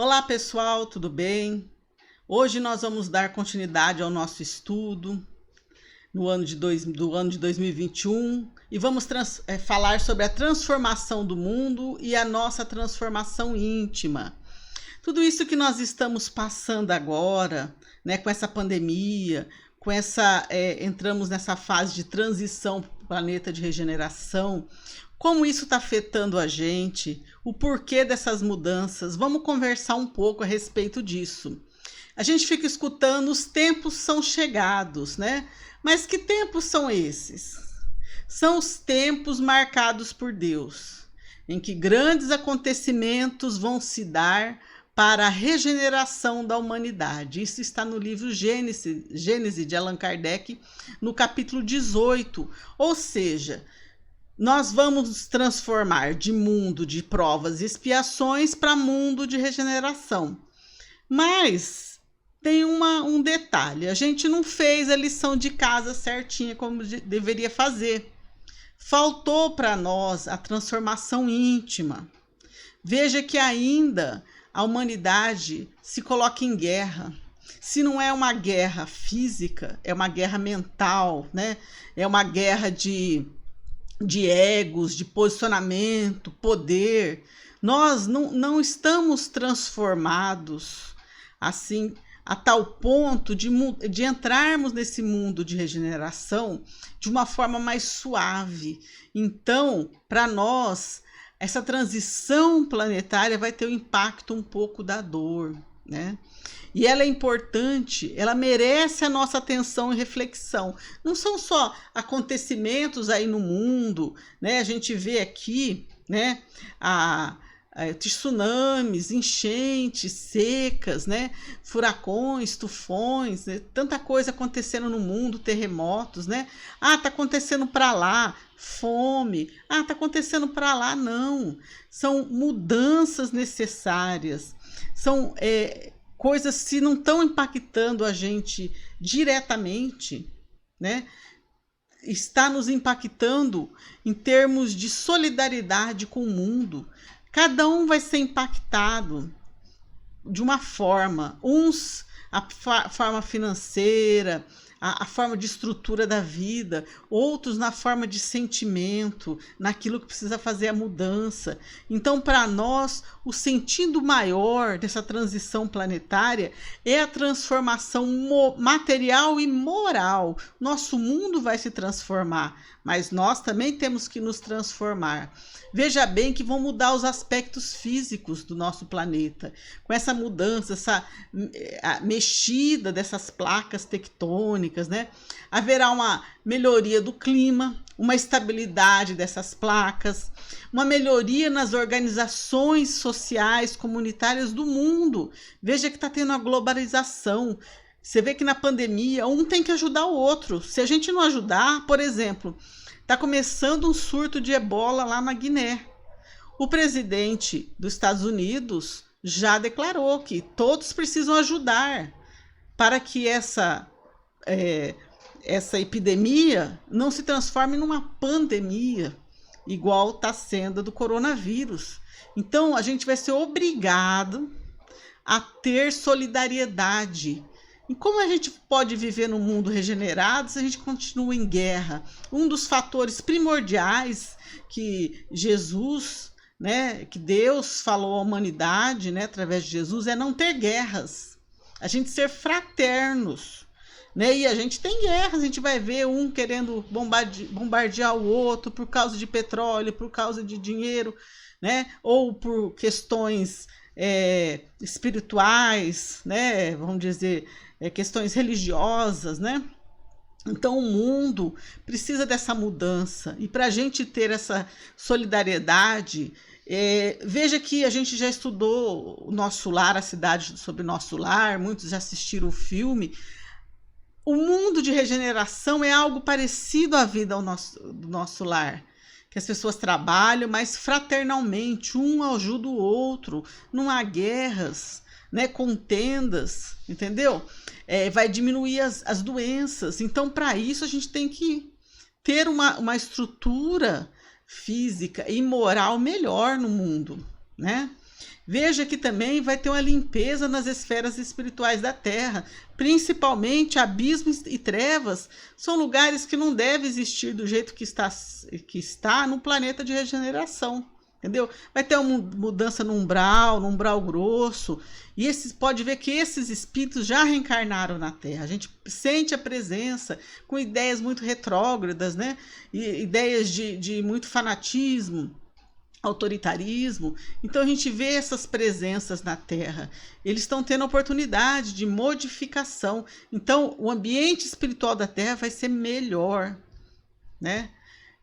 Olá pessoal, tudo bem? Hoje nós vamos dar continuidade ao nosso estudo do ano de 2021 e vamos falar sobre a transformação do mundo e a nossa transformação íntima. Tudo isso que nós estamos passando agora, né, com essa pandemia, entramos nessa fase de transição para o planeta de regeneração. Como isso está afetando a gente, o porquê dessas mudanças, vamos conversar um pouco a respeito disso. A gente fica escutando, os tempos são chegados, né? Mas que tempos são esses? São os tempos marcados por Deus, em que grandes acontecimentos vão se dar para a regeneração da humanidade. Isso está no livro Gênesis de Allan Kardec, no capítulo 18, ou seja, nós vamos nos transformar de mundo de provas e expiações para mundo de regeneração. Mas tem um detalhe, a gente não fez a lição de casa certinha como deveria fazer. Faltou para nós a transformação íntima. Veja que ainda a humanidade se coloca em guerra. Se não é uma guerra física, é uma guerra mental, né? É uma guerra de egos, de posicionamento, poder. Nós não estamos transformados assim a tal ponto de entrarmos nesse mundo de regeneração de uma forma mais suave. Então, para nós, essa transição planetária vai ter um impacto um pouco da dor, né? E ela é importante, ela merece a nossa atenção e reflexão. Não são só acontecimentos aí no mundo, né? A gente vê aqui, né, tsunamis, enchentes, secas, né, furacões, tufões, né? Tanta coisa acontecendo no mundo, terremotos, né? Ah, tá acontecendo para lá, fome. Ah, tá acontecendo para lá, não. São mudanças necessárias. São coisas se não estão impactando a gente diretamente, né? Está nos impactando em termos de solidariedade com o mundo. Cada um vai ser impactado de uma forma. Uns, a forma financeira, a forma de estrutura da vida, outros na forma de sentimento, naquilo que precisa fazer a mudança. Então, para nós, o sentido maior dessa transição planetária é a transformação material e moral. Nosso mundo vai se transformar, mas nós também temos que nos transformar. Veja bem que vão mudar os aspectos físicos do nosso planeta. Com essa mudança, essa mexida dessas placas tectônicas, né? Haverá uma melhoria do clima, uma estabilidade dessas placas, uma melhoria nas organizações sociais, comunitárias do mundo. Veja que está tendo a globalização. Você vê que na pandemia, um tem que ajudar o outro. Se a gente não ajudar, por exemplo, está começando um surto de ebola lá na Guiné. O presidente dos Estados Unidos já declarou que todos precisam ajudar para que essa epidemia não se transforme numa pandemia, igual está sendo a do coronavírus. Então, a gente vai ser obrigado a ter solidariedade. E como a gente pode viver num mundo regenerado se a gente continua em guerra? Um dos fatores primordiais que Jesus, né, que Deus falou à humanidade, né, através de Jesus, é não ter guerras. A gente ser fraternos, né? E a gente tem guerras, a gente vai ver um querendo bombardear o outro por causa de petróleo, por causa de dinheiro, né? Ou por questões espirituais, né? Vamos dizer, questões religiosas, né? Então o mundo precisa dessa mudança, e para a gente ter essa solidariedade, veja que a gente já estudou o Nosso Lar, a cidade sobre Nosso Lar, muitos já assistiram o filme. O mundo de regeneração é algo parecido à vida do nosso lar, que as pessoas trabalham, mas fraternalmente, um ajuda o outro, não há guerras, né, contendas, entendeu? Vai diminuir as doenças. Então, para isso, a gente tem que ter uma estrutura física e moral melhor no mundo, né? Veja que também vai ter uma limpeza nas esferas espirituais da Terra, principalmente abismos e trevas, são lugares que não devem existir do jeito que está no planeta de regeneração. Entendeu? Vai ter uma mudança no umbral grosso, e pode ver que esses espíritos já reencarnaram na Terra. A gente sente a presença com ideias muito retrógradas, né? E ideias de muito fanatismo, autoritarismo. Então a gente vê essas presenças na Terra. Eles estão tendo oportunidade de modificação. Então o ambiente espiritual da Terra vai ser melhor, né?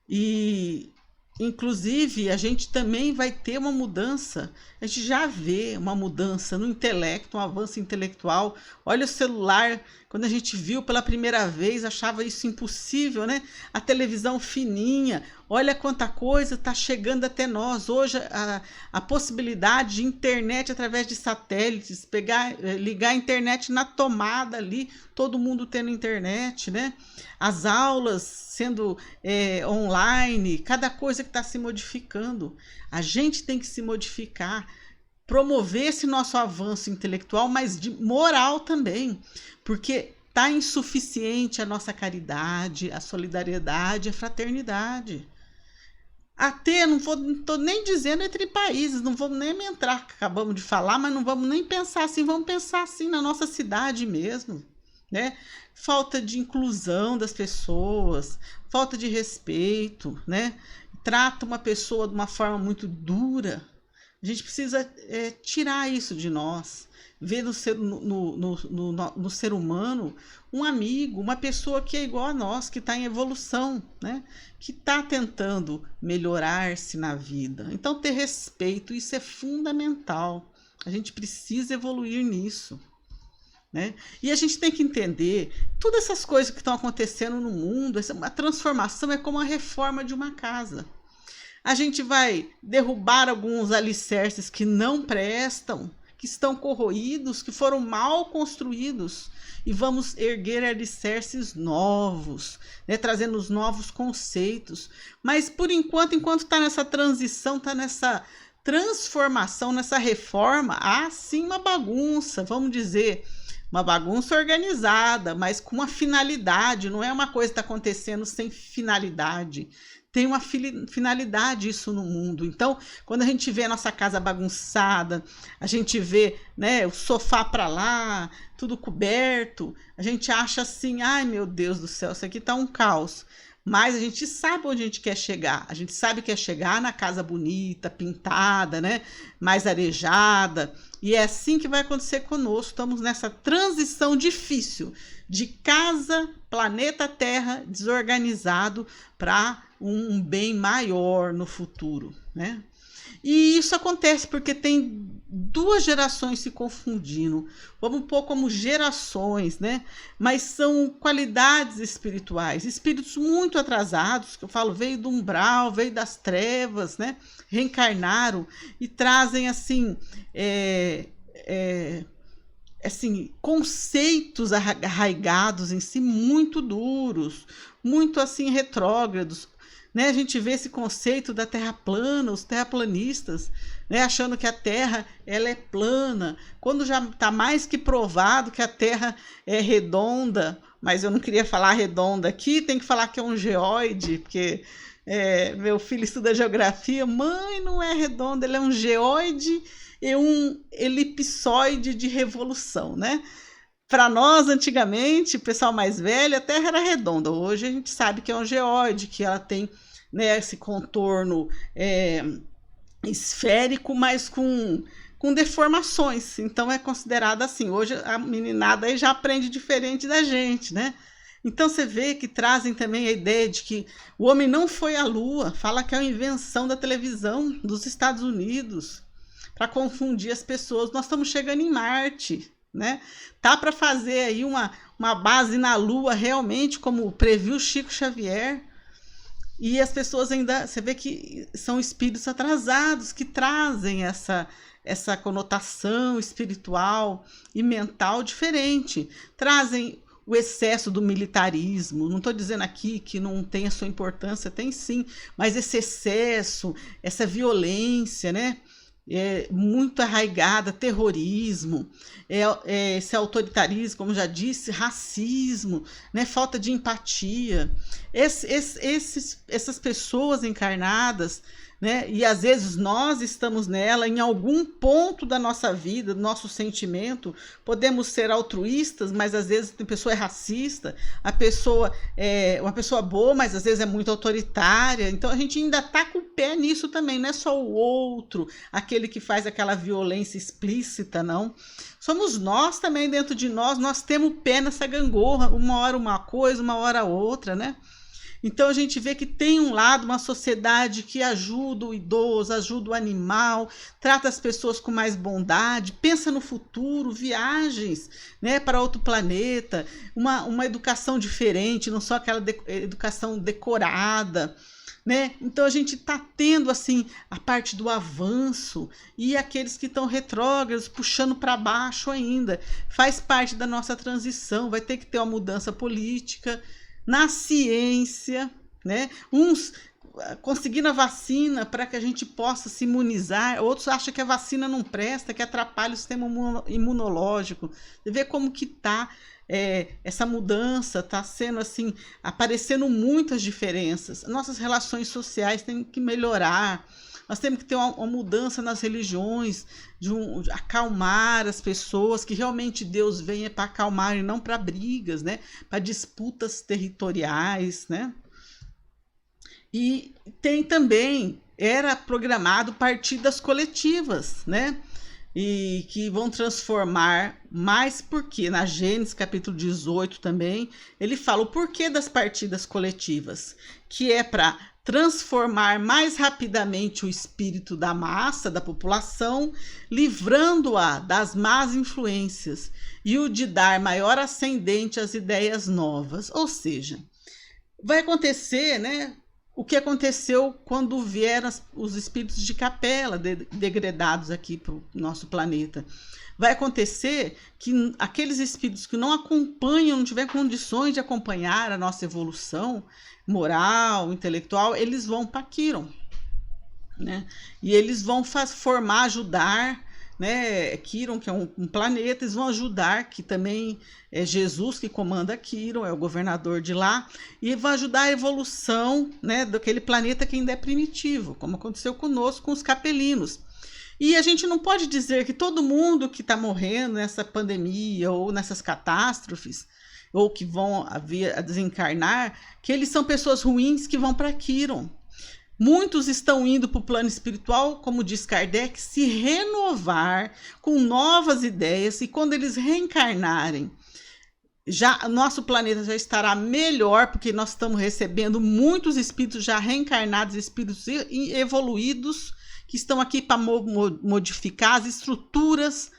E inclusive, a gente também vai ter uma mudança, a gente já vê uma mudança no intelecto, um avanço intelectual. Olha o celular, quando a gente viu pela primeira vez, achava isso impossível, né? A televisão fininha, olha quanta coisa está chegando até nós. Hoje, a possibilidade de internet através de satélites, ligar a internet na tomada ali, todo mundo tendo internet, né? As aulas sendo online, cada coisa que está se modificando. A gente tem que se modificar, promover esse nosso avanço intelectual, mas de moral também, porque está insuficiente a nossa caridade, a solidariedade, a fraternidade. Até, não estou nem dizendo entre países, não vamos nem entrar, acabamos de falar, mas não vamos nem pensar assim, vamos pensar assim na nossa cidade mesmo, né? Falta de inclusão das pessoas, falta de respeito, né? Trata uma pessoa de uma forma muito dura. A gente precisa tirar isso de nós, ver no ser humano um amigo, uma pessoa que é igual a nós, que está em evolução, né? Que está tentando melhorar-se na vida. Então, ter respeito, isso é fundamental. A gente precisa evoluir nisso, né? E a gente tem que entender todas essas coisas que estão acontecendo no mundo. A transformação é como a reforma de uma casa. A gente vai derrubar alguns alicerces que não prestam, que estão corroídos, que foram mal construídos, e vamos erguer alicerces novos, né, trazendo os novos conceitos. Mas por enquanto está nessa transição, está nessa transformação, nessa reforma, há sim uma bagunça, vamos dizer, uma bagunça organizada, mas com uma finalidade. Não é uma coisa que está acontecendo sem finalidade. Tem uma finalidade isso no mundo. Então, quando a gente vê a nossa casa bagunçada, a gente vê, né, o sofá para lá, tudo coberto, a gente acha assim, ai meu Deus do céu, isso aqui tá um caos. Mas a gente sabe onde a gente quer chegar. A gente sabe que é chegar na casa bonita, pintada, né, mais arejada. E é assim que vai acontecer conosco. Estamos nessa transição difícil de casa, planeta Terra, desorganizado, para um bem maior no futuro, né? E isso acontece porque tem duas gerações se confundindo. Vamos pôr como gerações, né? Mas são qualidades espirituais, espíritos muito atrasados, que eu falo, veio do umbral, veio das trevas, né? Reencarnaram e trazem assim, assim, conceitos arraigados em si muito duros, muito assim retrógrados, né? A gente vê esse conceito da terra plana, os terraplanistas, né, achando que a Terra ela é plana, quando já está mais que provado que a Terra é redonda. Mas eu não queria falar redonda aqui, tem que falar que é um geóide, porque meu filho estuda geografia. Mãe, não é redonda, ele é um geóide e um elipsoide de revolução, né? Para nós, antigamente, o pessoal mais velho, a Terra era redonda. Hoje a gente sabe que é um geóide, que ela tem, né, esse contorno esférico, mas com deformações. Então é considerada assim. Hoje a meninada aí já aprende diferente da gente, né? Então você vê que trazem também a ideia de que o homem não foi à Lua. Fala que é uma invenção da televisão dos Estados Unidos para confundir as pessoas. Nós estamos chegando em Marte, né? Tá para fazer aí uma base na Lua realmente, como previu Chico Xavier. E as pessoas ainda, você vê que são espíritos atrasados que trazem essa conotação espiritual e mental diferente. Trazem o excesso do militarismo. Não estou dizendo aqui que não tem a sua importância, tem sim, mas esse excesso, essa violência, né? muito arraigada, terrorismo, esse autoritarismo, como já disse, racismo, né, falta de empatia. Essas pessoas encarnadas, né, e às vezes nós estamos nela, em algum ponto da nossa vida, do nosso sentimento, podemos ser altruístas, mas às vezes a pessoa é racista, a pessoa é uma pessoa boa, mas às vezes é muito autoritária. Então a gente ainda está com o pé nisso também, não é só o outro, aquele que faz aquela violência explícita, não. Somos nós também, dentro de nós temos o pé nessa gangorra, uma hora uma coisa, uma hora outra, né? Então a gente vê que tem um lado, uma sociedade que ajuda o idoso, ajuda o animal, trata as pessoas com mais bondade, pensa no futuro, viagens, né, para outro planeta, uma educação diferente, não só aquela educação decorada, né? Então a gente está tendo assim a parte do avanço e aqueles que estão retrógrados puxando para baixo ainda. Faz parte da nossa transição, vai ter que ter uma mudança política, na ciência, né? Uns conseguindo a vacina para que a gente possa se imunizar, outros acham que a vacina não presta, que atrapalha o sistema imunológico. Você vê como que está essa mudança, está sendo assim, aparecendo muitas diferenças. Nossas relações sociais têm que melhorar. Nós temos que ter uma mudança nas religiões, de acalmar as pessoas, que realmente Deus venha para acalmar e não para brigas, né? Para disputas territoriais, né? E tem também, era programado partidas coletivas, né? E que vão transformar mais, porque na Gênesis capítulo 18 também, ele fala o porquê das partidas coletivas, que é para transformar mais rapidamente o espírito da massa, da população, livrando-a das más influências e o de dar maior ascendente às ideias novas. Ou seja, vai acontecer, né, o que aconteceu quando vieram os espíritos de Capela, degradados aqui para o nosso planeta. Vai acontecer que aqueles espíritos que não acompanham, não tiverem condições de acompanhar a nossa evolução moral, intelectual, eles vão para Quiron, né? E eles vão formar, ajudar, né? Quiron, que é um planeta, eles vão ajudar, que também é Jesus que comanda Quiron, é o governador de lá, e vai ajudar a evolução, né, daquele planeta que ainda é primitivo, como aconteceu conosco com os capelinos. E a gente não pode dizer que todo mundo que está morrendo nessa pandemia ou nessas catástrofes, ou que vão a desencarnar, que eles são pessoas ruins que vão para Quiron. Muitos estão indo para o plano espiritual, como diz Kardec, se renovar com novas ideias, e quando eles reencarnarem, já nosso planeta já estará melhor, porque nós estamos recebendo muitos espíritos já reencarnados, espíritos evoluídos, que estão aqui para modificar as estruturas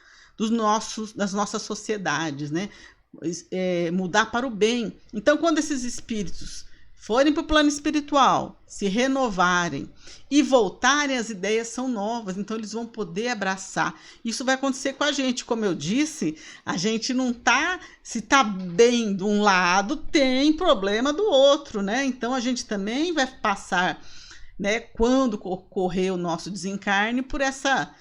das nossas sociedades, né? Mudar para o bem. Então, quando esses espíritos forem para o plano espiritual, se renovarem e voltarem, as ideias são novas, então eles vão poder abraçar. Isso vai acontecer com a gente, como eu disse, a gente não tá, se tá bem de um lado, tem problema do outro, né? Então a gente também vai passar, né, quando ocorrer o nosso desencarne, por essa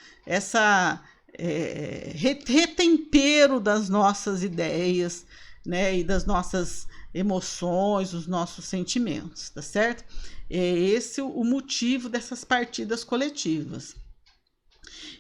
retempero das nossas ideias, né, e das nossas emoções, os nossos sentimentos, tá certo? É esse o motivo dessas partidas coletivas.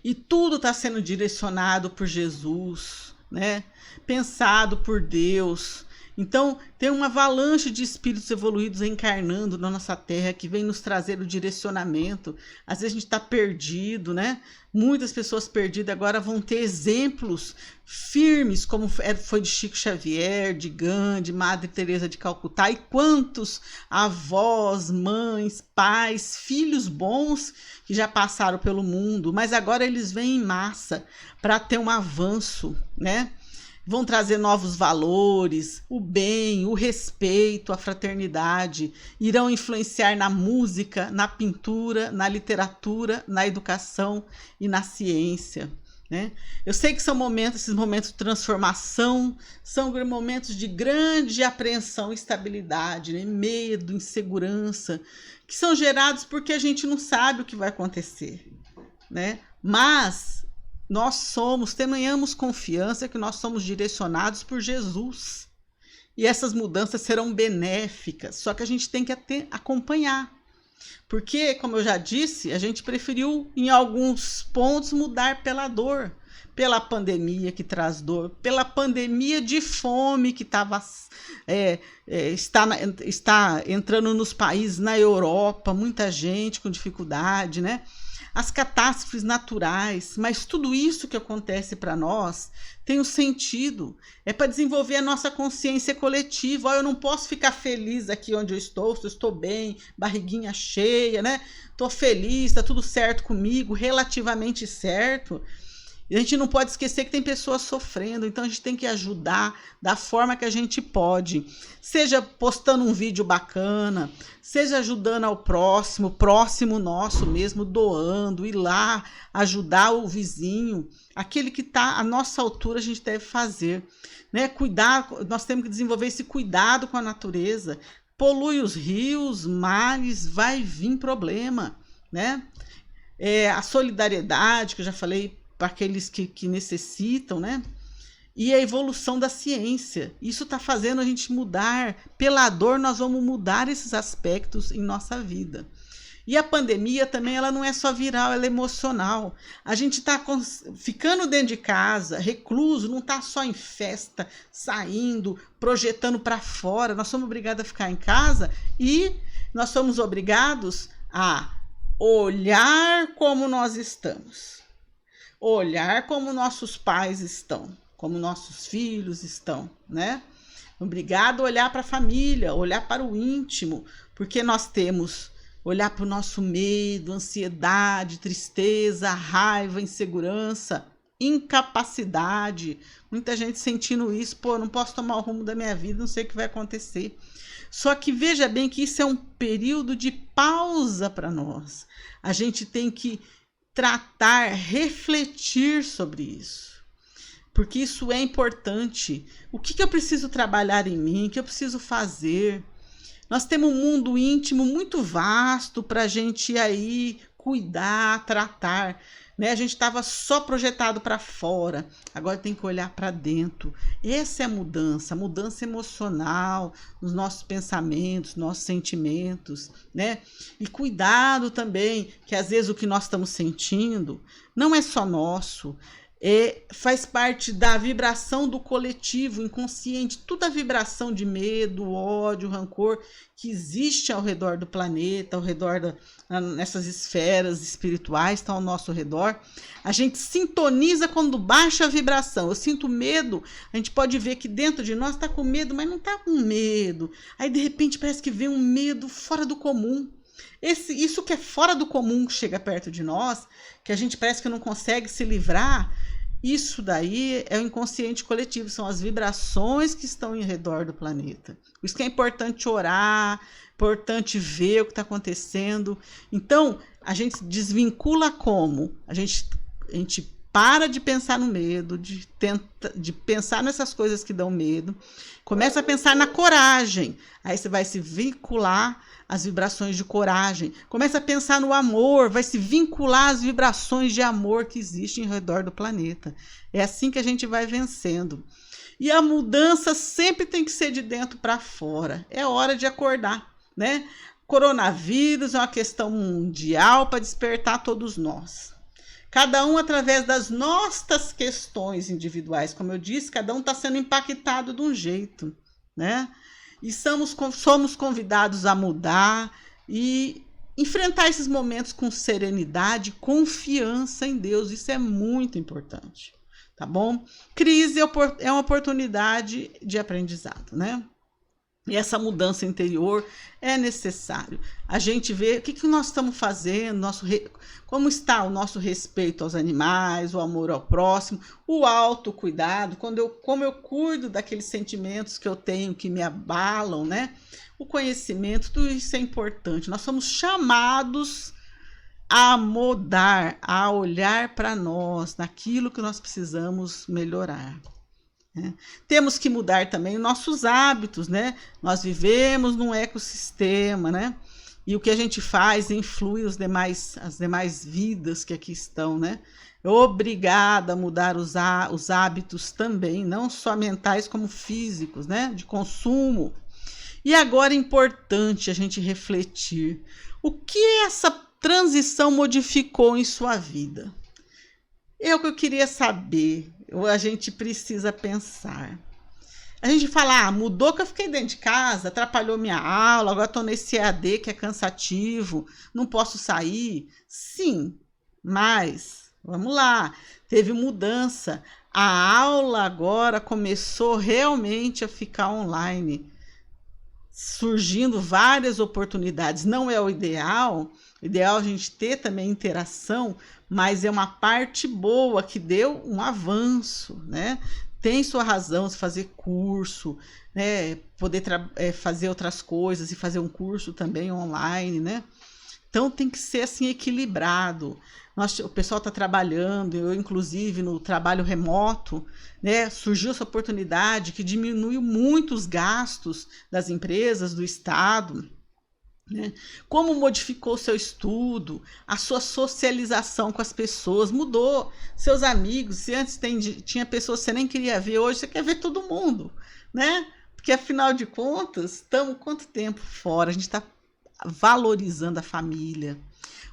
E tudo está sendo direcionado por Jesus, né? Pensado por Deus. Então, tem uma avalanche de espíritos evoluídos encarnando na nossa Terra, que vem nos trazer o direcionamento. Às vezes a gente está perdido, né? Muitas pessoas perdidas agora vão ter exemplos firmes, como foi de Chico Xavier, de Gandhi, Madre Teresa de Calcutá, e quantos avós, mães, pais, filhos bons que já passaram pelo mundo, mas agora eles vêm em massa para ter um avanço, né? Vão trazer novos valores, o bem, o respeito, a fraternidade. Irão influenciar na música, na pintura, na literatura, na educação e na ciência, né? Eu sei que são esses momentos de transformação, são momentos de grande apreensão e instabilidade, né? Medo, insegurança, que são gerados porque a gente não sabe o que vai acontecer, né? Mas tenhamos confiança que nós somos direcionados por Jesus. E essas mudanças serão benéficas, só que a gente tem que acompanhar. Porque, como eu já disse, a gente preferiu, em alguns pontos, mudar pela dor. Pela pandemia que traz dor, pela pandemia de fome que está entrando nos países, na Europa, muita gente com dificuldade, né? As catástrofes naturais, mas tudo isso que acontece para nós tem um sentido, é para desenvolver a nossa consciência coletiva. Eu não posso ficar feliz aqui onde eu estou bem, barriguinha cheia, né? Estou feliz, está tudo certo comigo, relativamente certo. E a gente não pode esquecer que tem pessoas sofrendo, então a gente tem que ajudar da forma que a gente pode. Seja postando um vídeo bacana, seja ajudando ao próximo nosso mesmo, doando, ir lá ajudar o vizinho. Aquele que está à nossa altura a gente deve fazer. Né? Cuidar, nós temos que desenvolver esse cuidado com a natureza. Polui os rios, mares, vai vir problema. Né? A solidariedade, que eu já falei, para aqueles que necessitam, né? E a evolução da ciência. Isso está fazendo a gente mudar. Pela dor, nós vamos mudar esses aspectos em nossa vida. E a pandemia também, ela não é só viral, ela é emocional. A gente está ficando dentro de casa, recluso, não está só em festa, saindo, projetando para fora. Nós somos obrigados a ficar em casa e nós somos obrigados a olhar como nós estamos. Olhar como nossos pais estão, como nossos filhos estão, né? Obrigado a olhar para a família, olhar para o íntimo, porque nós temos olhar para o nosso medo, ansiedade, tristeza, raiva, insegurança, incapacidade. Muita gente sentindo isso, não posso tomar o rumo da minha vida, não sei o que vai acontecer. Só que veja bem que isso é um período de pausa para nós. A gente tem que tratar, refletir sobre isso, porque isso é importante. O que eu preciso trabalhar em mim, o que eu preciso fazer? Nós temos um mundo íntimo muito vasto para a gente aí cuidar, tratar, né? A gente estava só projetado para fora, agora tem que olhar para dentro. Essa é a mudança emocional nos nossos pensamentos, nossos sentimentos, né? E cuidado também, que às vezes o que nós estamos sentindo não é só nosso, faz parte da vibração do coletivo, inconsciente, toda a vibração de medo, ódio, rancor que existe ao redor do planeta, ao redor nessas esferas espirituais, estão ao nosso redor. A gente sintoniza quando baixa a vibração. Eu sinto medo, a gente pode ver que dentro de nós está com medo, mas não está com medo. Aí de repente parece que vem um medo fora do comum. Isso que é fora do comum que chega perto de nós, que a gente parece que não consegue se livrar, isso daí é o inconsciente coletivo, são as vibrações que estão em redor do planeta. Por isso que é importante orar, importante ver o que está acontecendo. Então, a gente desvincula como? A gente para de pensar no medo, de pensar nessas coisas que dão medo, começa a pensar na coragem. Aí você vai se vincular às vibrações de coragem. Começa a pensar no amor, vai se vincular às vibrações de amor que existem ao redor do planeta. É assim que a gente vai vencendo. E a mudança sempre tem que ser de dentro para fora. É hora de acordar, né? Coronavírus é uma questão mundial para despertar todos nós. Cada um através das nossas questões individuais. Como eu disse, cada um está sendo impactado de um jeito, né? E somos convidados a mudar e enfrentar esses momentos com serenidade, confiança em Deus. Isso é muito importante, tá bom? Crise é uma oportunidade de aprendizado, né? E essa mudança interior é necessário. A gente vê o que nós estamos fazendo, como está o nosso respeito aos animais, o amor ao próximo, o autocuidado, como eu cuido daqueles sentimentos que eu tenho que me abalam, né? O conhecimento, tudo isso é importante. Nós somos chamados a mudar, a olhar para nós, naquilo que nós precisamos melhorar. Temos que mudar também nossos hábitos, né? Nós vivemos num ecossistema, né? E o que a gente faz influi as demais vidas que aqui estão, né? Obrigada a mudar os hábitos também, não só mentais como físicos, né? De consumo. E agora é importante a gente refletir. O que essa transição modificou em sua vida? É o que eu queria saber. A gente precisa pensar. A gente fala, mudou que eu fiquei dentro de casa, atrapalhou minha aula, agora estou nesse EAD que é cansativo, não posso sair. Sim, mas, vamos lá, teve mudança. A aula agora começou realmente a ficar online, surgindo várias oportunidades. Não é o ideal a gente ter também interação, mas é uma parte boa que deu um avanço, né? Tem sua razão de fazer curso, né? Poder fazer outras coisas e fazer um curso também online, né? Então tem que ser assim equilibrado. O pessoal está trabalhando, eu inclusive no trabalho remoto, né? Surgiu essa oportunidade que diminuiu muito os gastos das empresas, do Estado. Né? Como modificou o seu estudo, a sua socialização com as pessoas, mudou. Seus amigos, se antes tinha pessoas que você nem queria ver, hoje você quer ver todo mundo, né? Porque afinal de contas, estamos quanto tempo fora? A gente está valorizando a família.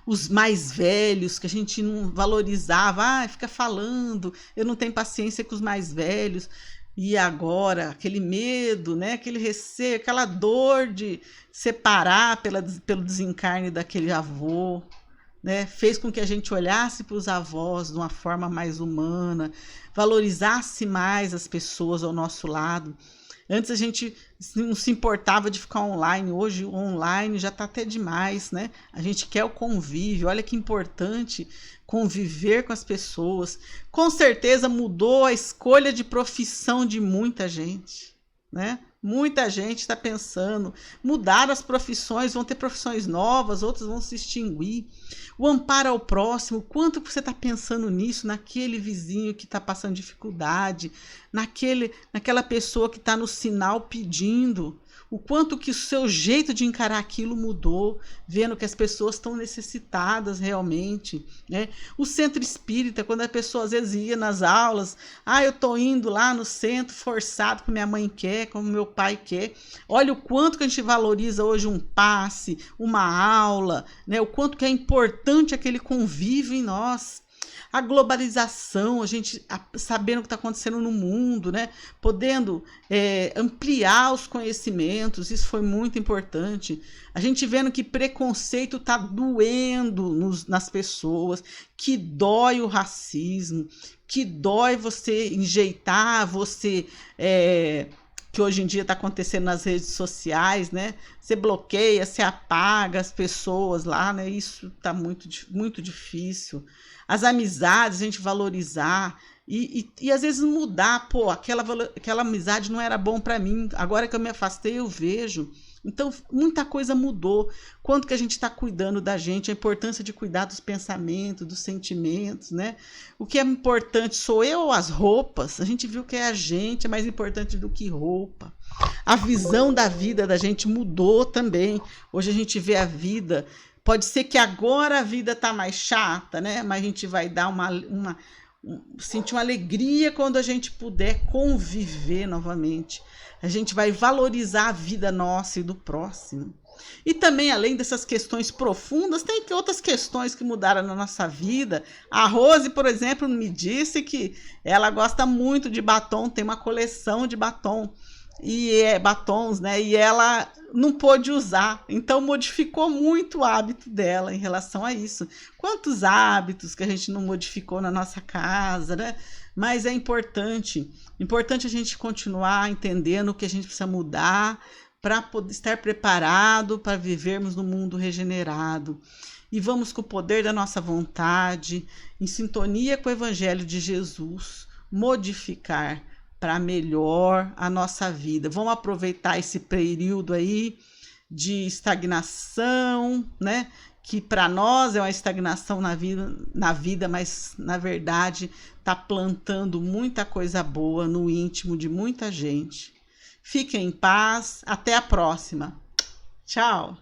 Os mais velhos, que a gente não valorizava, fica falando, eu não tenho paciência com os mais velhos. E agora, aquele medo, né? Aquele receio, aquela dor de separar pelo desencarne daquele avô, né? Fez com que a gente olhasse para os avós de uma forma mais humana, valorizasse mais as pessoas ao nosso lado. Antes a gente não se importava de ficar online, hoje o online já está até demais, né? A gente quer o convívio, olha que importante conviver com as pessoas. Com certeza mudou a escolha de profissão de muita gente, né? Muita gente está pensando, mudar as profissões, vão ter profissões novas, outras vão se extinguir. O amparo ao próximo, quanto que você está pensando nisso, naquele vizinho que está passando dificuldade, naquela pessoa que está no sinal pedindo, o quanto que o seu jeito de encarar aquilo mudou, vendo que as pessoas estão necessitadas realmente, né? O centro espírita, quando a pessoa às vezes ia nas aulas, eu estou indo lá no centro forçado, como minha mãe quer, como meu pai quer. Olha o quanto que a gente valoriza hoje um passe, uma aula, né? O quanto que é importante aquele convívio em nós. A globalização, a gente sabendo o que está acontecendo no mundo, né? Podendo ampliar os conhecimentos, isso foi muito importante. A gente vendo que preconceito está doendo nas pessoas, que dói o racismo, que dói você enjeitar, que hoje em dia está acontecendo nas redes sociais, né? Você bloqueia, você apaga as pessoas lá, né? Isso está muito, muito difícil. As amizades, a gente valorizar e às vezes mudar. Aquela amizade não era bom para mim, agora que eu me afastei eu vejo. Então, muita coisa mudou. Quanto que a gente está cuidando da gente, a importância de cuidar dos pensamentos, dos sentimentos, né? O que é importante, sou eu ou as roupas? A gente viu que é a gente, é mais importante do que roupa. A visão da vida da gente mudou também. Hoje a gente vê a vida, pode ser que agora a vida está mais chata, né? Mas a gente vai dar sentir uma alegria quando a gente puder conviver novamente. A gente vai valorizar a vida nossa e do próximo. E também, além dessas questões profundas, tem outras questões que mudaram na nossa vida. A Rose, por exemplo, me disse que ela gosta muito de batom, tem uma coleção de batons, né? E ela não pôde usar, então modificou muito o hábito dela em relação a isso. Quantos hábitos que a gente não modificou na nossa casa, né? Mas é importante a gente continuar entendendo o que a gente precisa mudar para poder estar preparado para vivermos no mundo regenerado. E vamos, com o poder da nossa vontade, em sintonia com o Evangelho de Jesus, modificar para melhor a nossa vida. Vamos aproveitar esse período aí de estagnação, né? Que para nós é uma estagnação na vida, mas na verdade está plantando muita coisa boa no íntimo de muita gente. Fiquem em paz, até a próxima. Tchau!